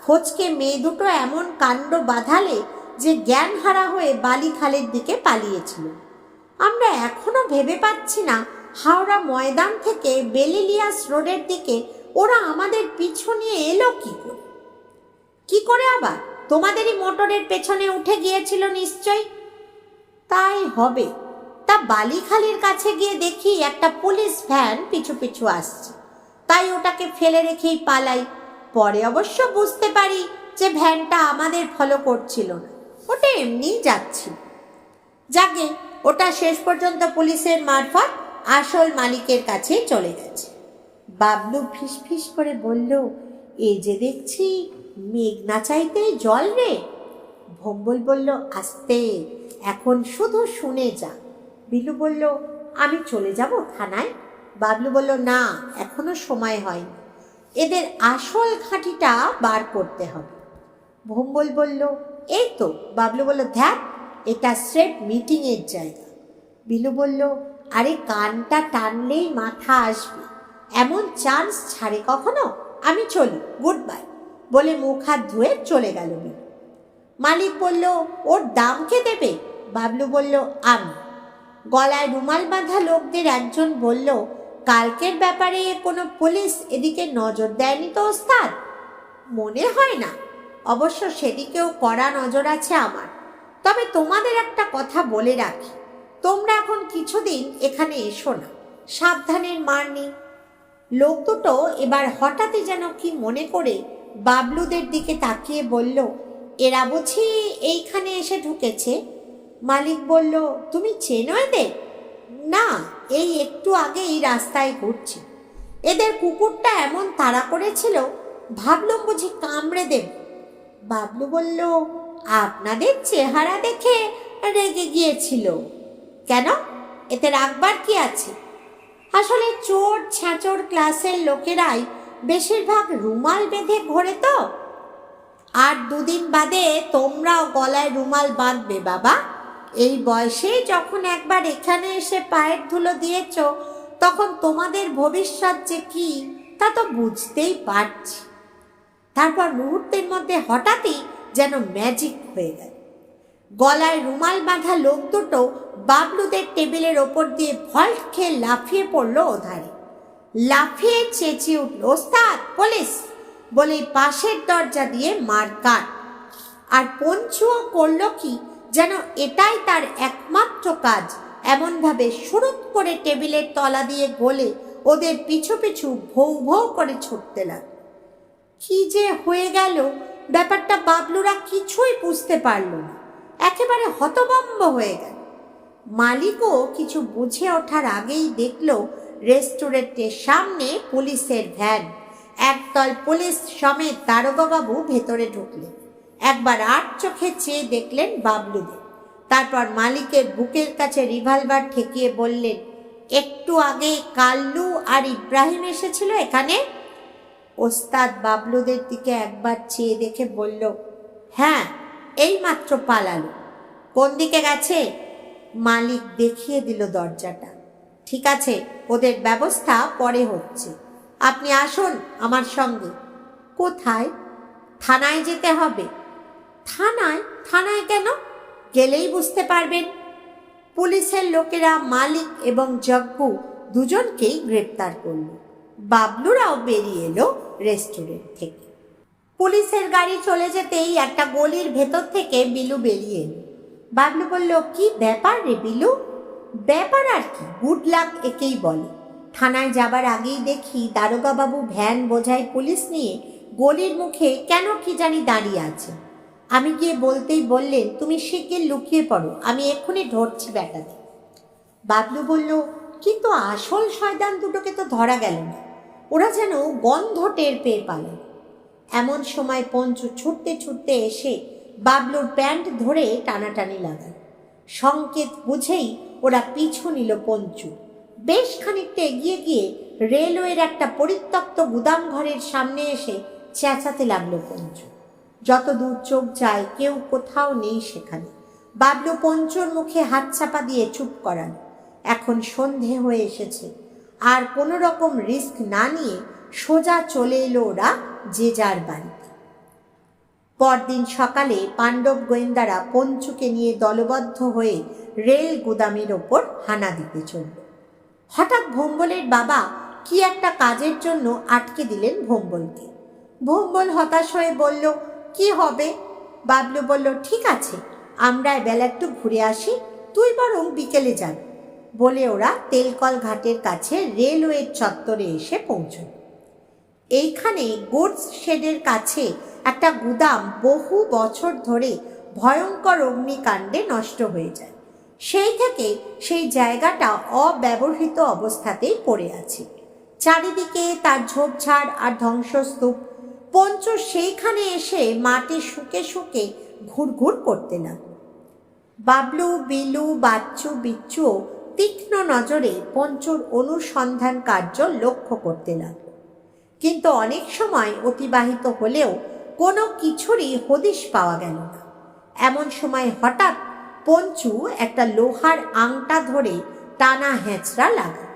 ফচকে মেয়ে দুটো এমন কাণ্ড বাঁধালে যে জ্ঞান হারা হয়ে বালিখালের দিকে পালিয়েছিল। আমরা এখনো ভেবে পাচ্ছি না হাওড়া ময়দান থেকে বেলিলিয়াস রোডের দিকে ওরা আমাদের পিছু নিয়ে এলো কি করে? কি করে আবার? তোমাদেরই মোটরের পেছনে উঠে গিয়েছিল নিশ্চয়ই। তাই হবে। তা বালিখালের কাছে গিয়ে দেখি একটা পুলিশ ভ্যান পিছু পিছু আসছে, তাই ওটাকে ফেলে রেখেই পালাই। পরে অবশ্য বুঝতে পারি যে ভ্যানটা আমাদের ফলো করছিল না, ওটা এমনিই যাচ্ছিল। যাকে ওটা শেষ পর্যন্ত পুলিশের মারফত আসল মালিকের কাছে চলে গেছে। বাবলু ফিসফিস করে বলল, এই যে দেখছি মেঘ না চাইতেই জল রে। ভম্বল বলল, আস্তে, এখন শুধু শুনে যা। বিলু বলল, আমি চলে যাব থানায়? বাবলু বলল, না, এখনো সময় হয়নি, এদের আসল খাঁটিটা বার করতে হবে। ভম্বল বলল, এই তো। বাবলু বলল, ধ্যাত, এটা স্রেফ মিটিংয়ের জায়গা। বিলু বলল, আরে কানটা টানলেই মাথা আসবে, এমন চান্স ছাড়ে কখনো? আমি চলি, গুড বাই, বলে মুখ হাত ধুয়ে চলে গেল বিলু। মালিক বলল, ওর দাম কে দেবে? বাবলু বলল, আমি। গলায় রুমাল বাঁধা লোকদের একজন বলল, কালকের ব্যাপারে কোনো পুলিশ এদিকে নজর দেয়নি তো ওস্তাদ? মনে হয় না, অবশ্য সেদিকেও কড়া নজর আছে আমার। তবে তোমাদের একটা কথা বলে রাখি, তোমরা এখন কিছুদিন এখানে এসো না, সাবধানের মার নেই। লোক দুটো এবার হঠাৎই যেন কি মনে করে বাবলুদের দিকে তাকিয়ে বলল, এরা বুঝি এইখানে এসে ঢুকেছে? মালিক বলল, তুমি চেনো এদের? না, এই একটু আগেই রাস্তায় ঘুরছি। এদের কুকুরটা এমন তাড়া করেছিল, ভাবলাম বুঝি কামড়ে দেব। বাবলু বলল, আপনাদের চেহারা দেখে রেগে গিয়েছিল। কেন, এতে রাখবার কি আছে? আসলে চোর ছ্যাঁচোর ক্লাসের লোকেরাই বেশিরভাগ রুমাল বেঁধে ঘোরে তো। আর দুদিন বাদে তোমরাও গলায় রুমাল বাঁধবে বাবা। এই বয়সে যখন একবার এখানে এসে পায়ের ধুলো দিয়েছ, তখন তোমাদের ভবিষ্যৎ যে কি তা তো বুঝতেই পারছি। তারপর মুহূর্তের মধ্যে হঠাৎই যেন ম্যাজিক হয়ে গেল। গলায় রুমাল বাঁধা লোক দুটো বাবলুদের টেবিলের ওপর দিয়ে ভল্ট খেয়ে লাফিয়ে পড়ল ওধারে। লাফিয়ে চেঁচিয়ে উঠল, ওস্তাদ, পুলিশ! বলেই পাশের দরজা দিয়ে মারকাট। আর পঞ্চুও করল কি, যেন এটাই তার একমাত্র কাজ, এমনভাবে সুরুত করে টেবিলের তলা দিয়ে গলে ওদের পিছু পিছু ভৌ ভৌ করে ছুটতে লাগল। কি যে হয়ে গেল ব্যাপারটা বাবলুরা কিছুই বুঝতে পারল না, একেবারে হতভম্ব হয়ে গেল। মালিকও কিছু বুঝে ওঠার আগেই দেখল রেস্টুরেন্টের সামনে পুলিশের ভ্যান। একদল পুলিশ সমেত দারোগাবাবু ভেতরে ঢুকলেন। একবার আট চোখে চেয়ে দেখলেন বাবলুদের, তারপর মালিকের বুকের কাছে রিভলভার ঠেকিয়ে বললেন, একটু আগে কাল্লু আর ইব্রাহিম এসেছিল এখানে? ওস্তাদ বাবলুদের দিকে একবার চেয়ে দেখে বলল, হ্যাঁ, এই মাত্র পালালো। কোন দিকে গেছে? মালিক দেখিয়ে দিল দরজাটা। ঠিক আছে, ওদের ব্যবস্থা পরে হচ্ছে। আপনি আসুন আমার সঙ্গে। কোথায়? থানায় যেতে হবে। থানায়? থানায় কেন? গেলেই বুঝতে পারবেন। পুলিশের লোকেরা মালিক এবং জগ্গু দুজনকেই গ্রেপ্তার করল। বাবলুরাও বেরিয়ে এলো রেস্টুরেন্ট থেকে। পুলিশের গাড়ি চলে যেতেই একটা গলির ভেতর থেকে বিলু বেরিয়ে এলো। বাবলু বলল, কি ব্যাপার রে বিলু? ব্যাপার আর কি, গুড লাক একেই বলে। থানায় যাবার আগেই দেখি দারোগাবাবু ভ্যান বোঝাই পুলিশ নিয়ে গলির মুখে কেন কি জানি দাঁড়িয়ে আছে। আমি গিয়ে বলতেই বললেন, তুমি শিগগির লুকিয়ে পড়ো, আমি এক্ষুনি ধরছি ব্যাটাকে। বাবলু বলল, কিন্তু আসল শয়তান দুটোকে তো ধরা গেল না, ওরা যেন গন্ধ টের পেয়ে পালাল। এমন সময় পঞ্চু ছুটতে ছুটতে এসে বাবলুর প্যান্ট ধরে টানাটানি লাগাল। সংকেত বুঝেই ওরা পিছু নিল পঞ্চু। বেশ খানিকটা এগিয়ে গিয়ে রেলওয়ের একটা পরিত্যক্ত গুদাম ঘরের সামনে এসে চেঁচাতে লাগলো পঞ্চু। যত দূর চোখ যায় কেউ কোথাও নেই সেখানে। বাবলু পঞ্চুর মুখে হাত চাপা দিয়ে চুপ করাল। এখন সন্ধে হয়ে এসেছে, আর কোনো রকম রিস্ক না নিয়ে সোজা চলে এলো ওরা যে যার বাড়িতে। পরদিন সকালে পাণ্ডব গোয়েন্দারা পঞ্চুকে নিয়ে দলবদ্ধ হয়ে রেল গুদামের ওপর হানা দিতে চলল। হঠাৎ ভোম্বলের বাবা কি একটা কাজের জন্য আটকে দিলেন ভোম্বলকে। ভোম্বল হতাশ হয়ে বলল, কি হবে? বাবলু বলল, ঠিক আছে, আমরা বেলা একটু ঘুরে আসি, তুই বরং বিকেলে যাবি। বলে ওরা তেলকল ঘাটের কাছে রেলওয়ের চত্বরে এসে পৌঁছল। এইখানে গুডস শেডের কাছে একটা গুদাম বহু বছর ধরে ভয়ঙ্কর অগ্নিকাণ্ডে নষ্ট হয়ে যায়। সেই থেকে সেই জায়গাটা অব্যবহৃত অবস্থাতেই পড়ে আছে। চারিদিকে তার ঝোপঝাড় আর ধ্বংসস্তূপ। পঞ্চু সেইখানে এসে মাটি শুকে শুকে ঘুরঘুর করতে লাগল। বাবলু, বিলু, বাচ্চু, বিচ্চু তীক্ষ্ণ নজরে পঞ্চুর অনুসন্ধান কার্য লক্ষ্য করতে লাগল। কিন্তু অনেক সময় অতিবাহিত হলেও কোনো কিছুরই হদিশ পাওয়া গেল না। এমন সময় হঠাৎ পঞ্চু একটা লোহার আংটা ধরে টানা হেঁচড়া লাগাল।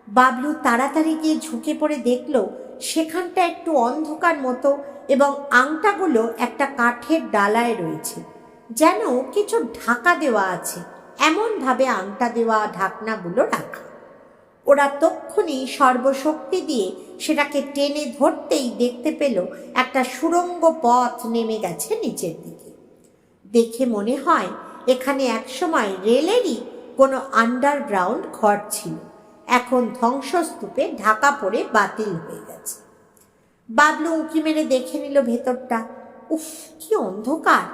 বাবলু তাড়াতাড়ি গিয়ে ঝুঁকে পড়ে দেখল সেখানটা একটু অন্ধকার মতো এবং আংটাগুলো একটা কাঠের ডালায় রয়েছে, যেন কিছু ঢাকা দেওয়া আছে, এমনভাবে আংটা দেওয়া ঢাকনাগুলো রাখা। ওরা তক্ষুনি সর্বশক্তি দিয়ে সেটাকে টেনে ধরতেই দেখতে পেল একটা সুড়ঙ্গ পথ নেমে গেছে নিচের দিকে। দেখে মনে হয় এখানে একসময় রেলেরই কোনো আন্ডারগ্রাউন্ড ঘর ছিল, এখন ধ্বংসস্তূপে ঢাকা পড়ে বাতিল হয়ে গেছে। বাবলু উঁকি মেরে দেখে নিল ভেতরটা। উফ, কি অন্ধকার!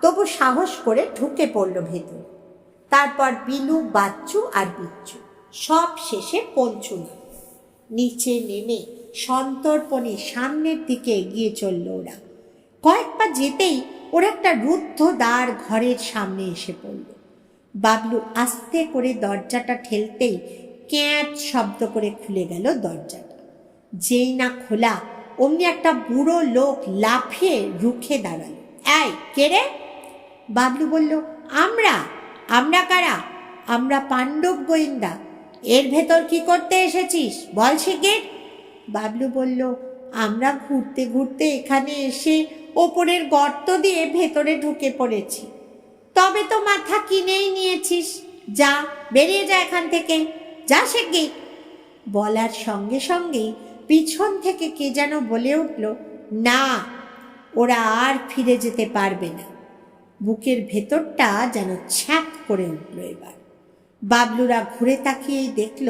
তবু সাহস করে ঢুকে পড়ল ভেতর। তারপর বিলু, বাচ্চু আর বিচ্চু, সব শেষে পঞ্চু নিচে নেমে সন্তর্পণে সামনের দিকে এগিয়ে চলল ওরা। কয়েক পা যেতেই ওরা একটা রুদ্ধ দ্বার ঘরের সামনে এসে পড়ল। বাবলু আস্তে করে দরজাটা ঠেলতেই ক্যাঁচ শব্দ করে খুলে গেল দরজাটা। যেই না খোলা, অমনি একটা বুড়ো লোক লাফিয়ে রুখে দাঁড়ালো। এই, কে রে? বাবলু বলল, আমরা। আমরা কারা? আমরা পাণ্ডব গোয়েন্দা। এর ভেতর কি করতে এসেছিস বল শিগগির। বাবলু বলল, আমরা ঘুরতে ঘুরতে এখানে এসে ওপরের গর্ত দিয়ে ভেতরে ঢুকে পড়েছি। তবে তো মাথা কিনেই নিয়েছিস, যা, বেরিয়ে যা এখান থেকে, যা শিগগির। বলার সঙ্গে সঙ্গেই পিছন থেকে কে যেন বলে উঠল, না, ওরা আর ফিরে যেতে পারবে না। বুকের ভেতরটা যেন ছ্যাঁক করে উঠল এবার। বাবলুরা ঘুরে তাকিয়েই দেখল,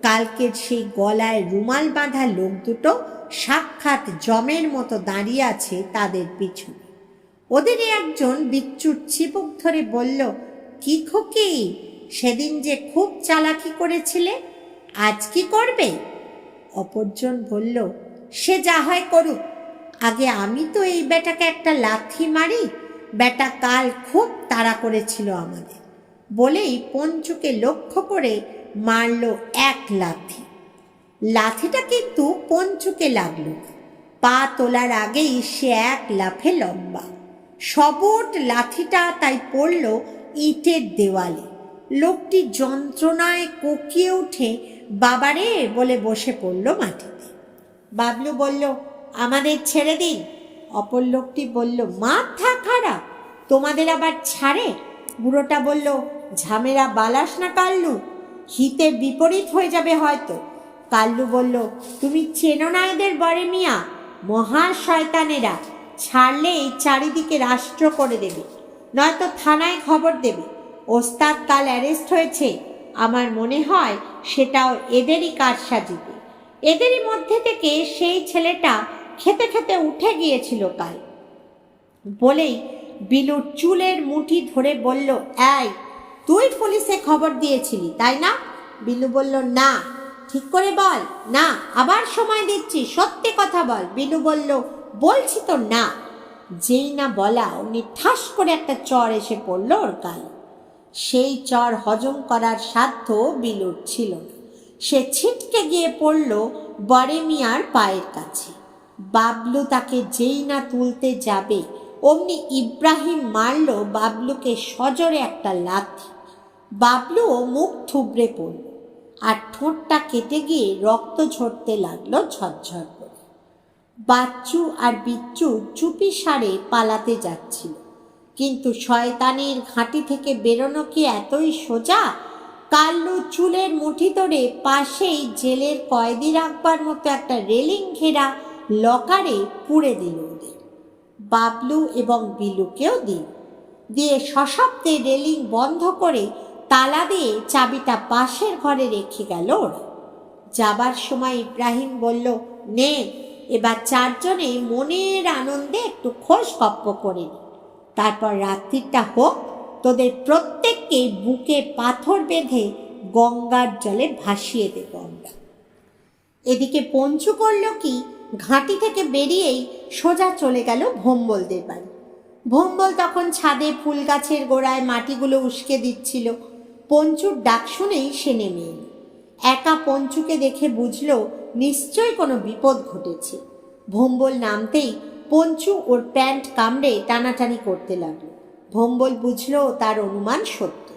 কালকের সেই গলায় রুমাল বাঁধা লোক দুটো সাক্ষাৎ জমের মতো দাঁড়িয়ে আছে তাদের পিছনে। ওদেরই একজন বিচ্চুর চিবুক ধরে বলল, কি খোকি, সেদিন যে খুব চালাকি করেছিলে, আজ কি করবে? অপরজন বলল, সে যা হয় করুক, আগে আমি তো এই বেটাকে একটা লাথি মারি। বেটা কাল খুব তাড়া করেছিল আমাদের। বলেই পঞ্চুকে লক্ষ্য করে মারল এক লাথি। লাথিটা কিন্তু পঞ্চুকে লাগলো না। পা তোলার আগেই সে এক লাফে লম্বা। সবট লাথিটা তাই পড়ল ইটের দেওয়ালে। লোকটি যন্ত্রণায় কোকিয়ে উঠে বাবারে বলে বসে পড়ল মাটিতে। বাবলু বলল, আমাদের ছেড়ে দিন। অপর লোকটি বলল, মাথা খারাপ, তোমাদের আবার ছাড়ে? বুড়োটা বলল, ঝামেরা বালাস না কাল্লু, হিতে বিপরীত হয়ে যাবে হয়তো। কাল্লু বলল, তুমি চেনো না এদের বরে মিয়া, মহা শয়তানেরা, ছাড়লেই চারিদিকে রাষ্ট্র করে দেবে, নয়তো থানায় খবর দেবে। ওস্তাদ কাল অ্যারেস্ট হয়েছে, আমার মনে হয় সেটাও এদেরই কারসাজিতে। এদেরই মধ্যে থেকে সেই ছেলেটা খেতে খেতে উঠে গিয়েছিল কাল। বলেই বিলুর চুলের মুঠি ধরে বলল, এই, তুই পুলিশে খবর দিয়েছিলি তাই না? বিলু বলল, না। ঠিক করে বল। না। আবার সময় দিচ্ছি, সত্যি কথা বল। বিলু বলল, বলছি তো না। যেই না বলা অমনি ঠাস করে একটা চর এসে পড়ল ওর গায়ে। সেই চর হজম করার সাধ্য বিলুর ছিল না। সে ছিটকে গিয়ে পড়ল বরে মিয়ার পায়ের কাছে। বাবলু তাকে যেই না তুলতে যাবে অমনি ইব্রাহিম মারল বাবলুকে সজোরে একটা লাথি। বাবলুও মুখ থুবড়ে পড়ল আর ঠোঁটটা কেটে গিয়ে রক্ত ঝরতে লাগলো ঝরঝর করে। বাচ্চু আর বিচ্চু চুপি সারে পালাতে যাচ্ছিল, কিন্তু শয়তানের ঘাঁটি থেকে বেরোনো কি এতই সোজা? কাল্লু চুলের মুঠি ধরে পাশেই জেলের কয়েদি রাখবার মতো একটা রেলিং ঘেরা লকারে পুড়ে দিল ওদের। বাবলু এবং বিলুকেও দিয়ে সশব্দে রেলিং বন্ধ করে তালা দিয়ে চাবিটা পাশের ঘরে রেখে গেল ওরা। যাবার সময় ইব্রাহিম বলল, নে, এবার চারজনে মনের আনন্দে একটু খোশ গপ্প করে নি, তারপর রাত্রিটা হোক, তোদের প্রত্যেককে বুকে পাথর বেঁধে গঙ্গার জলে ভাসিয়ে দেব আমরা। এদিকে পঞ্চু করল কি, ঘাঁটি থেকে বেরিয়েই সোজা চলে গেল ভোম্বলদের বাড়ি। ভোম্বল তখন ছাদে ফুল গাছের গোড়ায় মাটিগুলো উস্কে দিচ্ছিল। পঞ্চুর ডাক শুনেই সে নেমে এল। একা পঞ্চুকে দেখে বুঝল নিশ্চয়ই কোনো বিপদ ঘটেছে। ভোম্বল নামতেই পঞ্চু ওর প্যান্ট কামড়ে টানাটানি করতে লাগলো। ভোম্বল বুঝল তার অনুমান সত্য।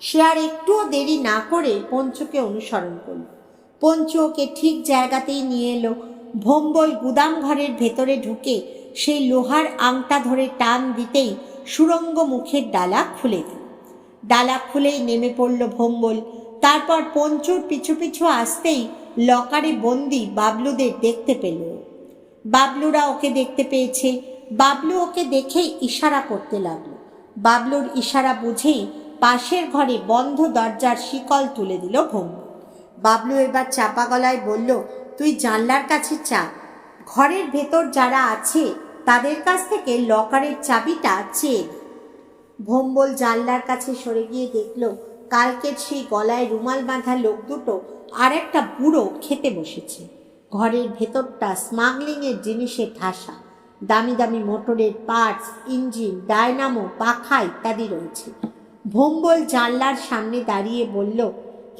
সে আর একটুও দেরি না করে পঞ্চুকে অনুসরণ করল। পঞ্চু ওকে ঠিক জায়গাতেই নিয়ে এলো। ভোম্বল গুদাম ঘরের ভেতরে ঢুকে সেই লোহার আংটা ধরে টান দিতেই সুড়ঙ্গ মুখের ডালা খুলে গেল। ডালা খুলেই নেমে পড়ল ভোম্বল। তারপর পঞ্চুর পিছু পিছু আসতেই লকারে বন্দি বাবলুদের দেখতে পেল। বাবলুরা ওকে দেখতে পেয়েছে। বাবলু ওকে দেখেই ইশারা করতে লাগলো। বাবলুর ইশারা বুঝেই পাশের ঘরে বন্ধ দরজার শিকল তুলে দিল ভোম্বল। বাবলু এবার চাপা গলায় বলল, তুই জানলার কাছে চা, ঘরের ভেতর যারা আছে তাদের কাছ থেকে লকারের চাবিটা চেয়ে। ভোম্বল জানলার কাছে সরে গিয়ে দেখল কালকের সেই গলায় রুমাল বাঁধা লোক দুটো আর একটা বুড়ো খেতে বসেছে। ঘরের ভেতরটা স্মাগলিংয়ের জিনিসে ঠাসা, দামি দামি মোটরের পার্টস, ইঞ্জিন, ডায়নামো, পাখা ইত্যাদি রয়েছে। ভোম্বল জানলার সামনে দাঁড়িয়ে বলল,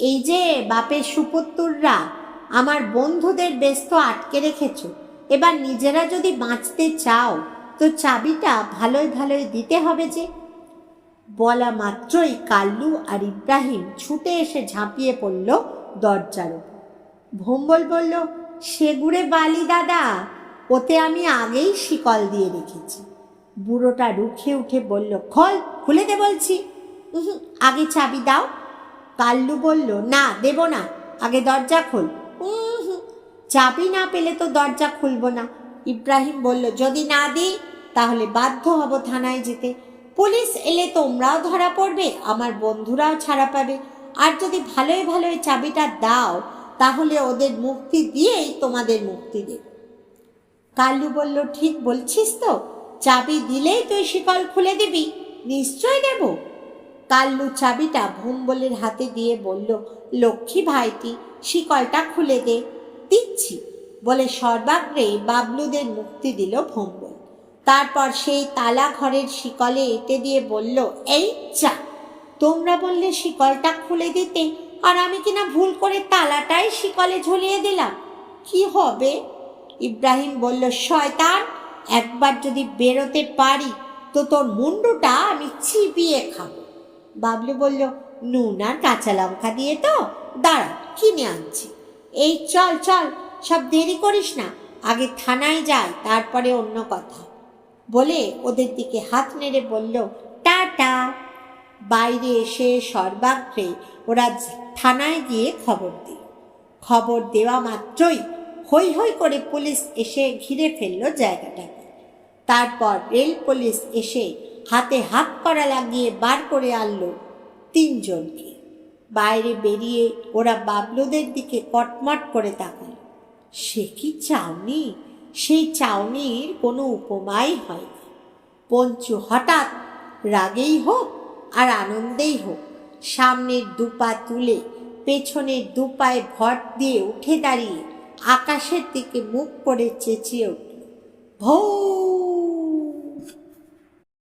এই যে বাপের সুপুত্ররা, আমার বন্ধুদের ব্যস্ত আটকে রেখেছ, এবার নিজেরা যদি বাঁচতে চাও তো চাবিটা ভালোই ভালোই দিতে হবে যে। বলা মাত্রই কাল্লু আর ইব্রাহিম ছুটে এসে ঝাঁপিয়ে পড়ল দরজার উপর। ভোম্বল বলল, সেগুড়ে বালি দাদা, ওতে আমি আগেই শিকল দিয়ে রেখেছি। বুড়োটা রুখে উঠে বলল, খুলে দে বলছি। আগে চাবি দাও। কাল্লু বলল, না দেব না, আগে দরজা খোল। চাবি না পেলে তো দরজা খুলব না। ইব্রাহিম বলল, যদি না দিই তাহলে বাধ্য হব থানায় যেতে। পুলিশ এলে তোমরাও ধরা পড়বে, আমার বন্ধুরাও ছাড়া পাবে। আর যদি ভালোই ভালোই চাবিটা দাও তাহলে ওদের মুক্তি দিয়েই তোমাদের মুক্তি দেবে। কাল্লু বলল, ঠিক বলছিস তো? চাবি দিলেই তুই শিকল খুলে দিবি? নিশ্চয় দেব। কাল্লু চাবিটা ভোম্বলের হাতে দিয়ে বলল, লক্ষ্মী ভাইটি, শিকলটা খুলে দে। দিচ্ছি বলে সর্বাগ্রে বাবলুদের মুক্তি দিল ভোম্বল। তারপর সেই তালা ঘরের শিকলে এঁটে দিয়ে বলল, এই চা, তোমরা বললে শিকলটা খুলে দিতে, আর আমি কিনা ভুল করে তালাটাই শিকলে ঝুলিয়ে দিলাম, কি হবে? ইব্রাহিম বলল, শয়তান, একবার যদি বেরোতে পারি তো তোর মুন্ডুটা আমি চিবিয়ে খাবো। বাবলু বলল, নুন আর কাঁচা লঙ্কা দিয়ে তো, দাঁড়া কিনে আনছি। এই চল চল, সব দেরি করিস না, আগে থানায় যাই, তারপরে অন্য কথা। বলে ওদের দিকে হাত নেড়ে বলল, টাটা। বাইরে এসে সর্বাগ্রে ওরা থানায় গিয়ে খবর দিল। খবর দেওয়া মাত্রই হৈ হৈ করে পুলিশ এসে ঘিরে ফেলল জায়গাটাকে। তারপর রেল পুলিশ এসে হাতে হাত করা লাগিয়ে বার করে আনলো 3 জনকে। বাইরে বেরিয়ে ওরা বাবলুদের দিকে কটমট করে তাকাল। সে কি চাউনি! সেই চাউনির কোনো উপমাই হয় না। পঞ্চু হঠাৎ রাগেই হোক আর আনন্দেই হোক সামনের 2 পা তুলে পেছনের 2 পায়ে ভর দিয়ে উঠে দাঁড়িয়ে আকাশের দিকে মুখ করে চেঁচিয়ে উঠল, ভৌ।